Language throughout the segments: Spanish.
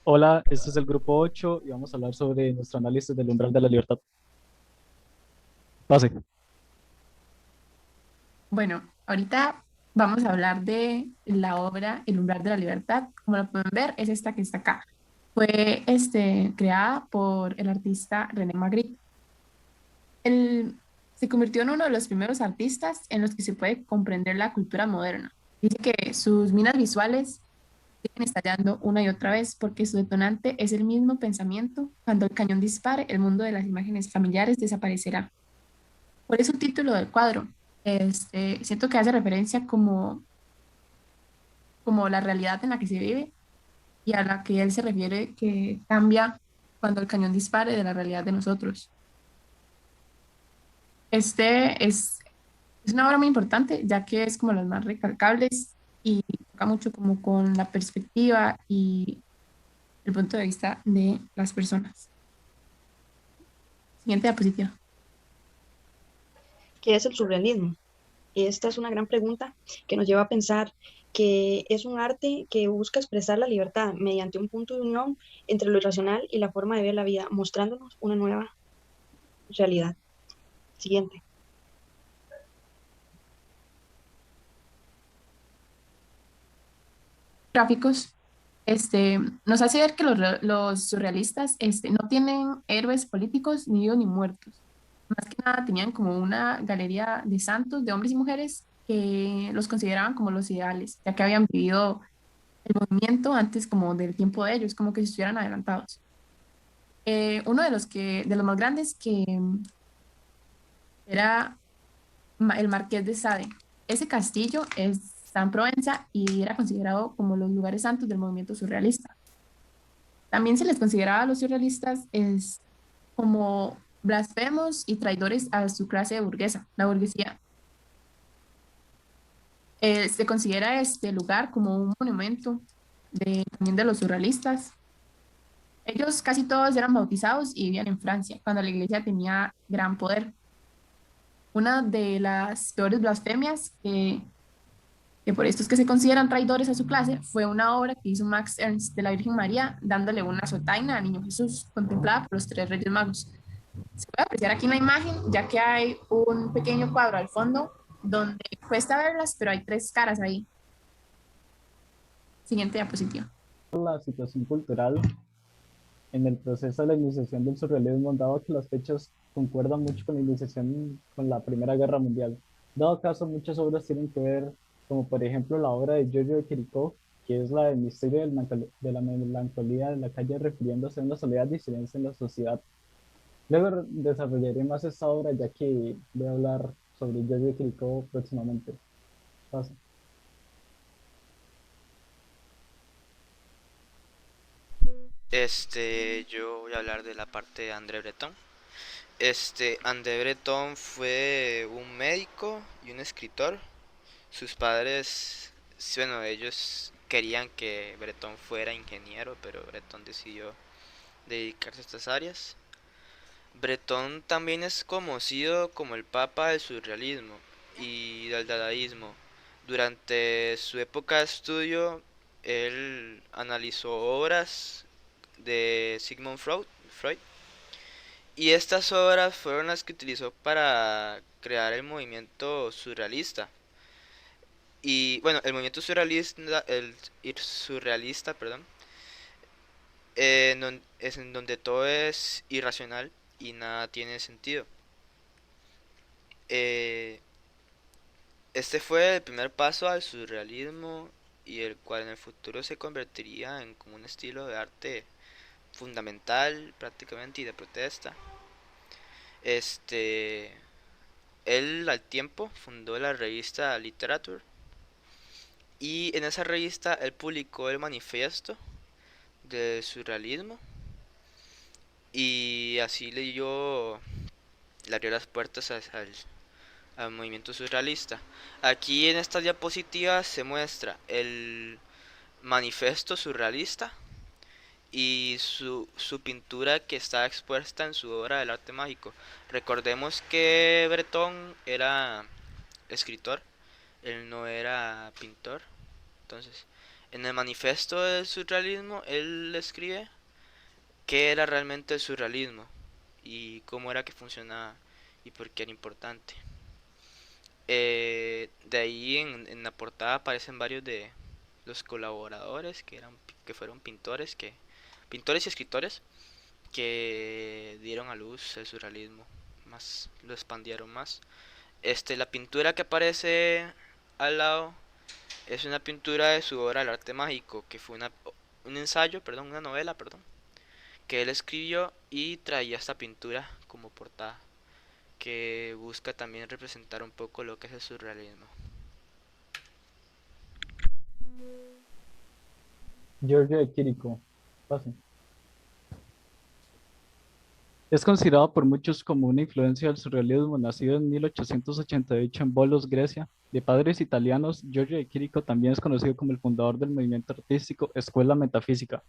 Hola, este es el grupo 8 y vamos a hablar sobre nuestro análisis del umbral de la libertad. Pase. Bueno, ahorita vamos a hablar de la obra El umbral de la libertad. Como lo pueden ver, es esta que está acá. Fue creada por el artista René Magritte. Él se convirtió en uno de los primeros artistas en los que se puede comprender la cultura moderna. Dice que sus minas visuales siguen estallando una y otra vez porque su detonante es el mismo pensamiento. Cuando el cañón dispare, el mundo de las imágenes familiares desaparecerá. Por eso el título del cuadro. Siento que hace referencia como la realidad en la que se vive y a la que él se refiere que cambia cuando el cañón dispare de la realidad de nosotros. Este es una obra muy importante, ya que es como las más recalcables y toca mucho como con la perspectiva y el punto de vista de las personas. Siguiente diapositiva. ¿Qué es el surrealismo? Esta es una gran pregunta que nos lleva a pensar que es un arte que busca expresar la libertad mediante un punto de unión entre lo irracional y la forma de ver la vida, mostrándonos una nueva realidad. Siguiente. Gráficos. Nos hace ver que los surrealistas no tienen héroes políticos ni vivos ni muertos. Más que nada tenían como una galería de santos, de hombres y mujeres, que los consideraban como los ideales, ya que habían vivido el movimiento antes como del tiempo de ellos, como que si estuvieran adelantados. Uno de los más grandes que era el Marqués de Sade. Ese castillo está en Provenza y era considerado como los lugares santos del movimiento surrealista. También se les consideraba a los surrealistas como blasfemos y traidores a su clase burguesa, la burguesía. Se considera este lugar como un monumento también de los surrealistas. Ellos casi todos eran bautizados y vivían en Francia, cuando la iglesia tenía gran poder. Una de las peores blasfemias que por estos que se consideran traidores a su clase fue una obra que hizo Max Ernst de la Virgen María dándole una azotaina al niño Jesús, contemplada por los tres reyes magos. Se puede apreciar aquí en la imagen, ya que hay un pequeño cuadro al fondo donde cuesta verlas, pero hay tres caras ahí. Siguiente diapositiva. La situación cultural en el proceso de la iniciación del surrealismo, dado que las fechas concuerdan mucho con la iniciación con la Primera Guerra Mundial. Dado caso, muchas obras tienen que ver, como por ejemplo la obra de Giorgio de Chirico, que es la del misterio de la melancolía de la calle, refiriéndose a una soledad y silencio en la sociedad. Luego desarrollaré más esta obra, ya que voy a hablar sobre Giorgio de Chirico próximamente. Paso. Yo voy a hablar de la parte de André Breton. André Breton fue un médico y un escritor. Sus padres, sí, bueno, ellos querían que Breton fuera ingeniero, pero Breton decidió dedicarse a estas áreas. Breton también es conocido como el papa del surrealismo y del dadaísmo. Durante su época de estudio, él analizó obras de Sigmund Freud, y estas obras fueron las que utilizó para crear el movimiento surrealista. Y bueno, el movimiento surrealista, surrealista, perdón, es en donde todo es irracional y nada tiene sentido. Eh, este fue el primer paso al surrealismo, y el cual en el futuro se convertiría en como un estilo de arte fundamental prácticamente y de protesta. Este, Él al tiempo fundó la revista Literature, y en esa revista él publicó el manifiesto del surrealismo, y así le abrió las puertas al movimiento surrealista. Aquí en esta diapositiva se muestra el manifiesto surrealista y su pintura que está expuesta en su obra del arte mágico. Recordemos que Breton era escritor, él no era pintor. Entonces, En el manifiesto del surrealismo, él escribe qué era realmente el surrealismo y cómo era que funcionaba y por qué era importante. De ahí en la portada aparecen varios de los colaboradores que fueron pintores y escritores que dieron a luz el surrealismo, más lo expandieron más. La pintura que aparece al lado es una pintura de su obra El arte mágico, que fue un ensayo, perdón, una novela, perdón, que él escribió y traía esta pintura como portada, que busca también representar un poco lo que es el surrealismo. Giorgio de Chirico. Pase. Es considerado por muchos como una influencia del surrealismo. Nacido en 1888 en Volos, Grecia, de padres italianos, Giorgio de Chirico también es conocido como el fundador del movimiento artístico Escuela Metafísica.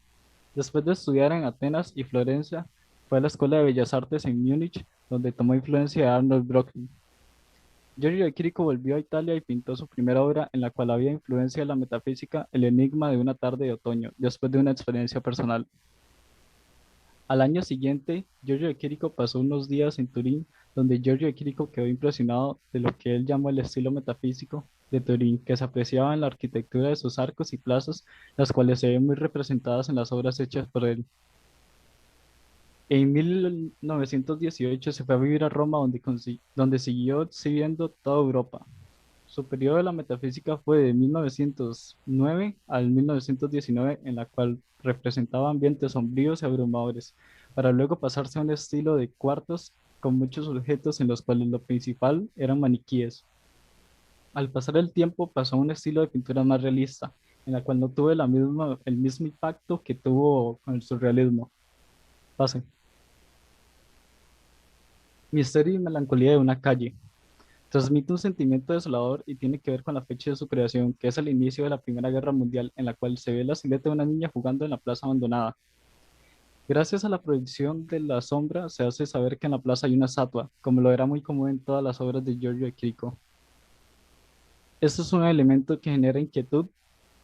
Después de estudiar en Atenas y Florencia, fue a la Escuela de Bellas Artes en Múnich, donde tomó influencia de Arnold Brocklin. Giorgio de Chirico volvió a Italia y pintó su primera obra en la cual había influencia de la metafísica, El enigma de una tarde de otoño, después de una experiencia personal. Al año siguiente, Giorgio de Chirico pasó unos días en Turín, donde Giorgio de Chirico quedó impresionado de lo que él llamó el estilo metafísico de Turín, que se apreciaba en la arquitectura de sus arcos y plazas, las cuales se ven muy representadas en las obras hechas por él. En 1918 se fue a vivir a Roma, donde siguió exhibiendo toda Europa. Su periodo de la metafísica fue de 1909 al 1919, en la cual representaba ambientes sombríos y abrumadores, para luego pasarse a un estilo de cuartos con muchos objetos en los cuales lo principal eran maniquíes. Al pasar el tiempo pasó a un estilo de pintura más realista, en la cual no tuvo el mismo impacto que tuvo con el surrealismo. Pase. Misterio y melancolía de una calle. Transmite un sentimiento desolador y tiene que ver con la fecha de su creación, que es el inicio de la Primera Guerra Mundial, en la cual se ve la silueta de una niña jugando en la plaza abandonada. Gracias a la proyección de la sombra, se hace saber que en la plaza hay una estatua, como lo era muy común en todas las obras de Giorgio de Chirico. Esto es un elemento que genera inquietud.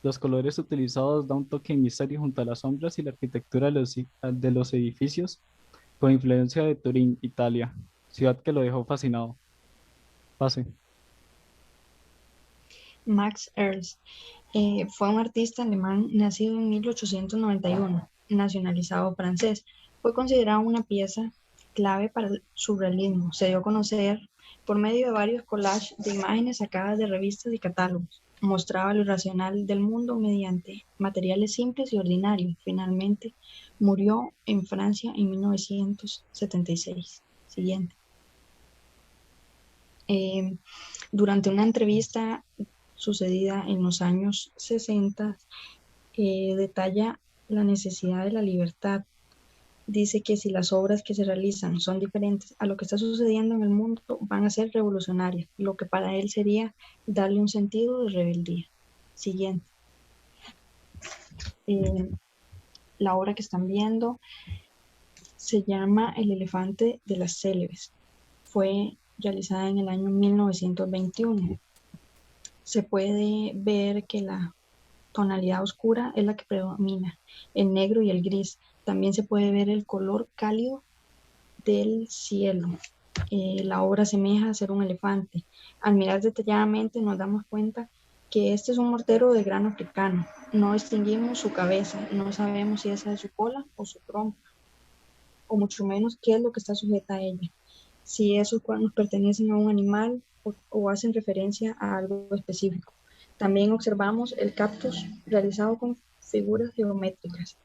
Los colores utilizados dan un toque de misterio junto a las sombras y la arquitectura de los edificios, con influencia de Turín, Italia, ciudad que lo dejó fascinado. Pase. Max Ernst fue un artista alemán nacido en 1891, nacionalizado francés. Fue considerado una pieza clave para el surrealismo. Se dio a conocer por medio de varios collages de imágenes sacadas de revistas y catálogos. Mostraba lo irracional del mundo mediante materiales simples y ordinarios. Finalmente, murió en Francia en 1976. Siguiente. Durante una entrevista sucedida en los años 60, detalla la necesidad de la libertad. Dice que si las obras que se realizan son diferentes a lo que está sucediendo en el mundo, van a ser revolucionarias, lo que para él sería darle un sentido de rebeldía. Siguiente. La obra que están viendo se llama El elefante de las célebes. Fue realizada en el año 1921. Se puede ver que la tonalidad oscura es la que predomina, el negro y el gris. También se puede ver el color cálido del cielo. La obra asemeja a ser un elefante. Al mirar detalladamente nos damos cuenta que este es un mortero de grano africano. No distinguimos su cabeza, no sabemos si esa es su cola o su trompa, o mucho menos qué es lo que está sujeta a ella. Si esos cuernos pertenecen a un animal o hacen referencia a algo específico. También observamos el cactus realizado con figuras geométricas.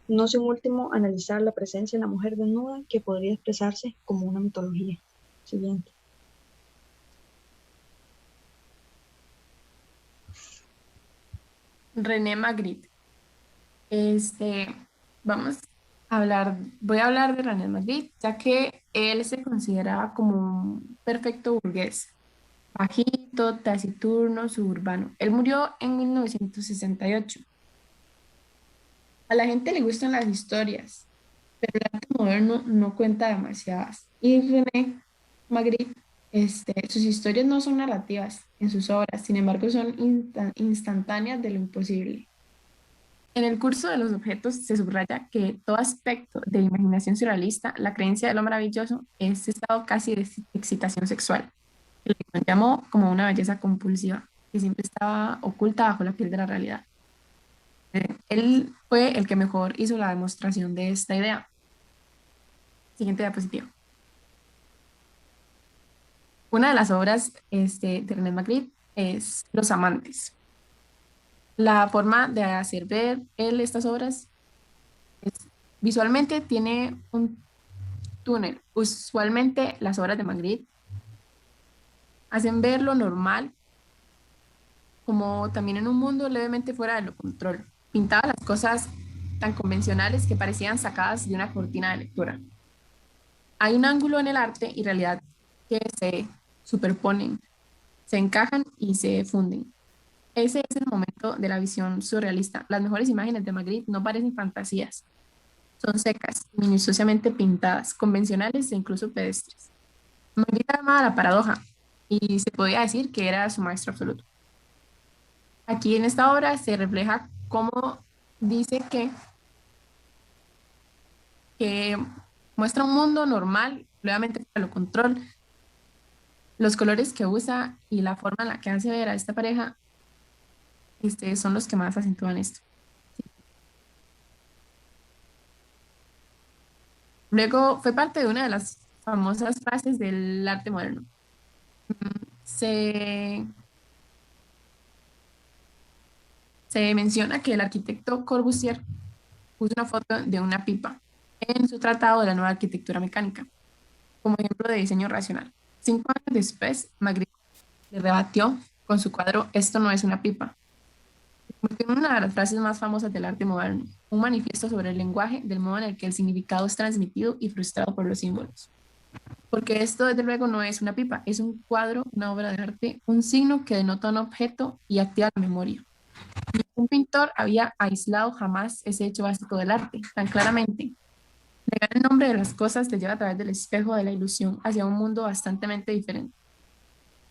No sin último analizar la presencia de la mujer desnuda, que podría expresarse como una mitología. Siguiente. René Magritte. Vamos a hablar, voy a hablar de René Magritte, ya que él se consideraba como un perfecto burgués, bajito, taciturno, suburbano. Él murió en 1968. A la gente le gustan las historias, pero el arte moderno no cuenta demasiadas. Y René Magritte, sus historias no son narrativas en sus obras, sin embargo son instantáneas de lo imposible. En el curso de los objetos se subraya que todo aspecto de imaginación surrealista, la creencia de lo maravilloso, es estado casi de excitación sexual, que Leguizamón llamó como una belleza compulsiva, que siempre estaba oculta bajo la piel de la realidad. Él fue el que mejor hizo la demostración de esta idea. Siguiente diapositiva. Una de las obras de René Magritte es Los Amantes. La forma de hacer ver él estas obras es, visualmente tiene un túnel. Usualmente las obras de Magritte hacen ver lo normal como también en un mundo levemente fuera de lo control. Pintaba las cosas tan convencionales que parecían sacadas de una cortina de lectura. Hay un ángulo en el arte y realidad que se superponen, se encajan y se funden. Ese es el momento de la visión surrealista. Las mejores imágenes de Magritte no parecen fantasías, son secas, minuciosamente pintadas, convencionales e incluso pedestres. Magritte amaba la paradoja y se podía decir que era su maestro absoluto. Aquí en esta obra se refleja cómo dice que muestra un mundo normal, nuevamente para lo control, los colores que usa y la forma en la que hace ver a esta pareja son los que más acentúan esto. Luego fue parte de una de las famosas frases del arte moderno. Se, se menciona que el arquitecto Corbusier puso una foto de una pipa en su tratado de la nueva arquitectura mecánica, como ejemplo de diseño racional. 5 años después, Magritte le rebatió con su cuadro Esto no es una pipa, porque una de las frases más famosas del arte moderno, un manifiesto sobre el lenguaje, del modo en el que el significado es transmitido y frustrado por los símbolos. Porque esto, desde luego, no es una pipa, es un cuadro, una obra de arte, un signo que denota un objeto y activa la memoria. Un pintor había aislado jamás ese hecho básico del arte, tan claramente. Negar el nombre de las cosas te lleva a través del espejo de la ilusión hacia un mundo bastante diferente,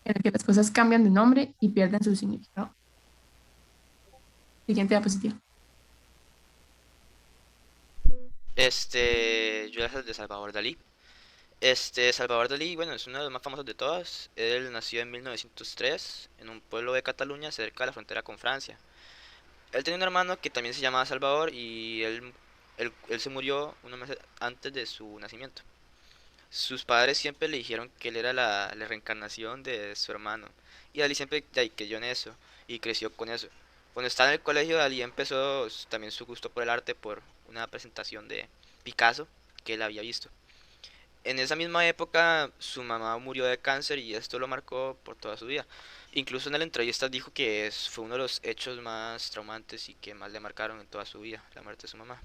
en el que las cosas cambian de nombre y pierden su significado. Siguiente diapositiva. Yo era de Salvador Dalí. Salvador Dalí, bueno, es uno de los más famosos de todos. Él nació en 1903 en un pueblo de Cataluña cerca de la frontera con Francia. Él tenía un hermano que también se llamaba Salvador y él se murió unos meses antes de su nacimiento. Sus padres siempre le dijeron que él era la reencarnación de su hermano. Y Dalí siempre ya, creyó en eso y creció con eso. Cuando estaba en el colegio, Dalí empezó también su gusto por el arte por una presentación de Picasso que él había visto. En esa misma época su mamá murió de cáncer y esto lo marcó por toda su vida. Incluso en la entrevista dijo que fue uno de los hechos más traumantes y que más le marcaron en toda su vida, la muerte de su mamá.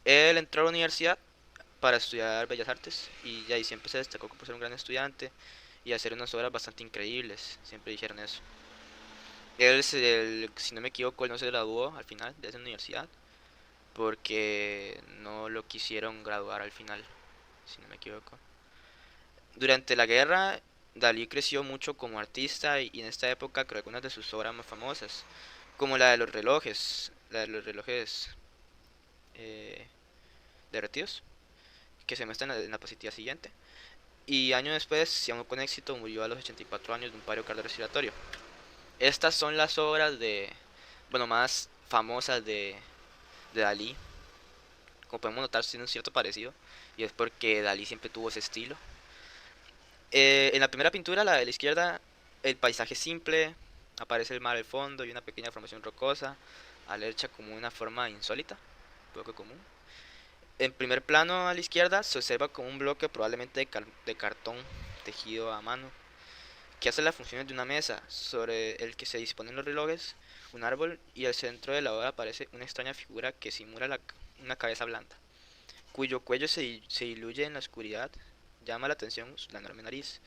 Él entró a la universidad para estudiar Bellas Artes y ahí siempre se destacó por ser un gran estudiante y hacer unas obras bastante increíbles, siempre dijeron eso. Si no me equivoco, él no se graduó al final de esa universidad porque no lo quisieron graduar al final, si no me equivoco. Durante la guerra, Dalí creció mucho como artista y en esta época creó algunas de sus obras más famosas, como la de los relojes eh, derretidos, que se muestra en la diapositiva siguiente. Y años después, y aún con éxito, murió a los 84 años de un paro cardiorrespiratorio. Estas son las obras más famosas de Dalí. Como podemos notar, tiene un cierto parecido, y es porque Dalí siempre tuvo ese estilo. En la primera pintura, la de la izquierda, el paisaje es simple, aparece el mar al fondo y una pequeña formación rocosa, alercha como una forma insólita, poco común. En primer plano a la izquierda se observa como un bloque probablemente de cartón tejido a mano, que hace las funciones de una mesa, sobre el que se disponen los relojes, un árbol y al centro de la obra aparece una extraña figura que simula una cabeza blanda, cuyo cuello se diluye en la oscuridad. Llama la atención la enorme nariz,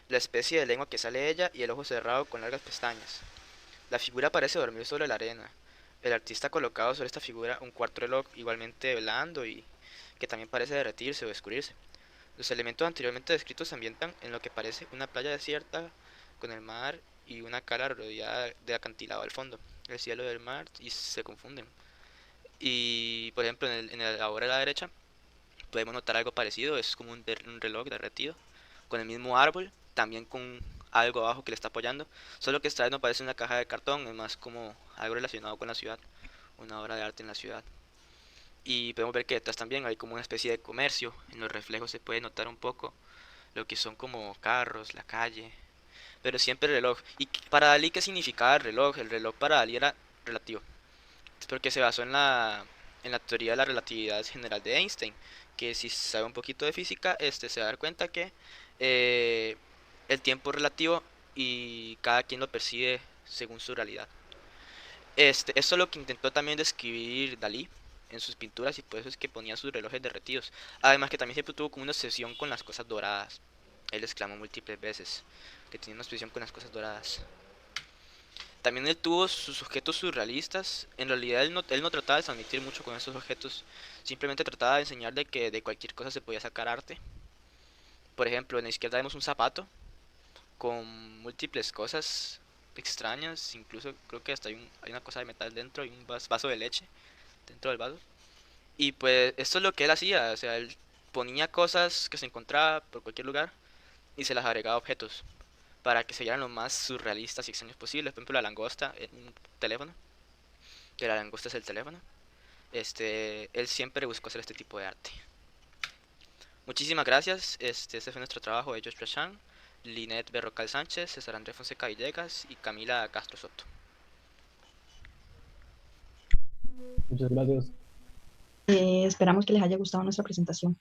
la especie de lengua que sale de ella y el ojo cerrado con largas pestañas. La figura parece dormir sobre la arena. El artista ha colocado sobre esta figura un cuarto reloj igualmente blando y que también parece derretirse o escurrirse. Los elementos anteriormente descritos se ambientan en lo que parece una playa desierta con el mar y una cala rodeada de acantilado al fondo. El cielo y el mar y se confunden. Y por ejemplo, la obra de la derecha podemos notar algo parecido, es como un reloj derretido, con el mismo árbol, también con algo abajo que le está apoyando, solo que esta vez no parece una caja de cartón, es más como algo relacionado con la ciudad, una obra de arte en la ciudad. Y podemos ver que detrás también hay como una especie de comercio, en los reflejos se puede notar un poco lo que son como carros, la calle, pero siempre el reloj. ¿Y para Dalí qué significaba el reloj? El reloj para Dalí era relativo. Es porque se basó en la teoría de la relatividad general de Einstein, que si sabe un poquito de física, se va a dar cuenta que eh, el tiempo es relativo y cada quien lo percibe según su realidad. Esto es lo que intentó también describir Dalí en sus pinturas y por eso es que ponía sus relojes derretidos. Además que también siempre tuvo como una obsesión con las cosas doradas. Él exclamó múltiples veces que tenía una obsesión con las cosas doradas. También él tuvo sus objetos surrealistas. En realidad él no trataba de transmitir mucho con esos objetos. Simplemente trataba de enseñar de que de cualquier cosa se podía sacar arte. Por ejemplo, en la izquierda vemos un zapato con múltiples cosas extrañas. Incluso creo que hasta hay una cosa de metal dentro y un vaso de leche dentro del vaso. Y pues esto es lo que él hacía. O sea, él ponía cosas que se encontraba por cualquier lugar y se las agregaba a objetos para que se vieran lo más surrealistas y extraños posibles. Por ejemplo, la langosta en un teléfono, que la langosta es el teléfono. Él siempre buscó hacer este tipo de arte. Muchísimas gracias. Este fue nuestro trabajo de Joshua Chan, Linet Berrocal Sánchez, César Andrés Fonseca Villegas y Camila Castro Soto. Muchas gracias. Esperamos que les haya gustado nuestra presentación.